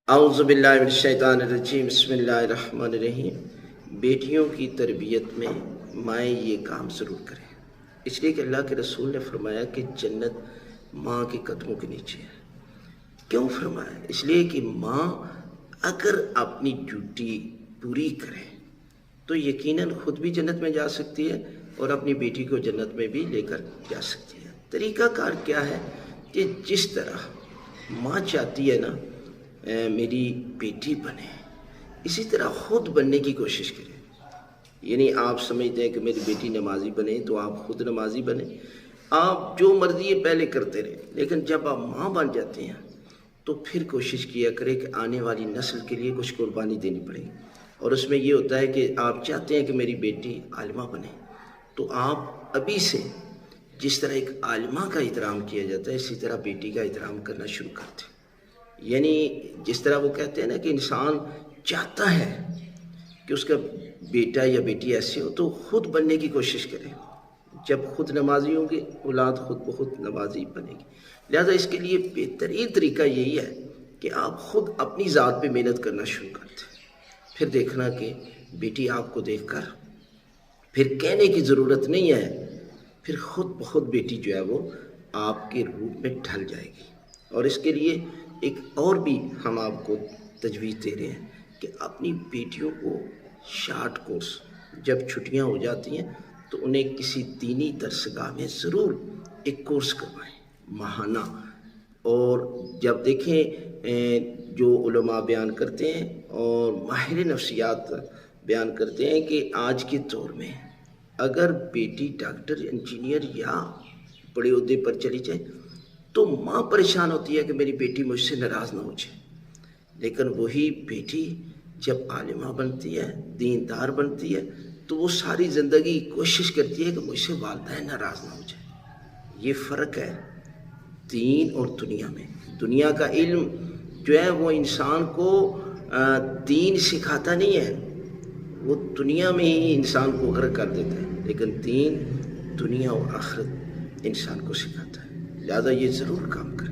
اعوذ باللہ من الشیطان الرجیم، بسم اللہ الرحمن الرحیم۔ بیٹیوں کی تربیت میں مائیں یہ کام ضرور کریں، اس لیے کہ اللہ کے رسول نے فرمایا کہ جنت ماں کے قدموں کے نیچے ہے۔ کیوں فرمایا؟ اس لیے کہ ماں اگر اپنی ڈیوٹی پوری کرے تو یقیناً خود بھی جنت میں جا سکتی ہے اور اپنی بیٹی کو جنت میں بھی لے کر جا سکتی ہے۔ طریقہ کار کیا ہے کہ جس طرح ماں چاہتی ہے نا میری بیٹی بنے، اسی طرح خود بننے کی کوشش کریں۔ یعنی آپ سمجھتے ہیں کہ میری بیٹی نمازی بنے تو آپ خود نمازی بنے، آپ جو مرضی ہے پہلے کرتے رہیں، لیکن جب آپ ماں بن جاتے ہیں تو پھر کوشش کیا کریں کہ آنے والی نسل کے لیے کچھ قربانی دینی پڑے گی۔ اور اس میں یہ ہوتا ہے کہ آپ چاہتے ہیں کہ میری بیٹی عالمہ بنے، تو آپ ابھی سے جس طرح ایک عالمہ کا احترام کیا جاتا ہے اسی طرح بیٹی کا احترام کرنا شروع کرتے ہیں۔ یعنی جس طرح وہ کہتے ہیں نا کہ انسان چاہتا ہے کہ اس کا بیٹا یا بیٹی ایسے ہو تو خود بننے کی کوشش کرے۔ جب خود نمازی ہوں گے اولاد خود بخود نمازی بنے گی۔ لہذا اس کے لیے بہترین طریقہ یہی ہے کہ آپ خود اپنی ذات پہ محنت کرنا شروع کرتے ہیں، پھر دیکھنا کہ بیٹی آپ کو دیکھ کر پھر کہنے کی ضرورت نہیں ہے، پھر خود بخود بیٹی جو ہے وہ آپ کے روپ میں ڈھل جائے گی۔ اور اس کے لیے ایک اور بھی ہم آپ کو تجویز دے رہے ہیں کہ اپنی بیٹیوں کو شارٹ کورس جب چھٹیاں ہو جاتی ہیں تو انہیں کسی دینی درسگاہ میں ضرور ایک کورس کروائیں ماہانہ۔ اور جب دیکھیں جو علماء بیان کرتے ہیں اور ماہر نفسیات بیان کرتے ہیں کہ آج کے دور میں اگر بیٹی ڈاکٹر انجینئر یا بڑے عہدے پر چلی جائے تو ماں پریشان ہوتی ہے کہ میری بیٹی مجھ سے ناراض نہ ہو جائے، لیکن وہی بیٹی جب عالمہ بنتی ہے، دیندار بنتی ہے، تو وہ ساری زندگی کوشش کرتی ہے کہ مجھ سے والدین ناراض نہ ہو جائے۔ یہ فرق ہے دین اور دنیا میں۔ دنیا کا علم جو ہے وہ انسان کو دین سکھاتا نہیں ہے، وہ دنیا میں ہی انسان کو غرق کر دیتا ہے، لیکن دین دنیا اور آخرت انسان کو سکھاتا ہے۔ لہذا یہ ضرور کام کریں۔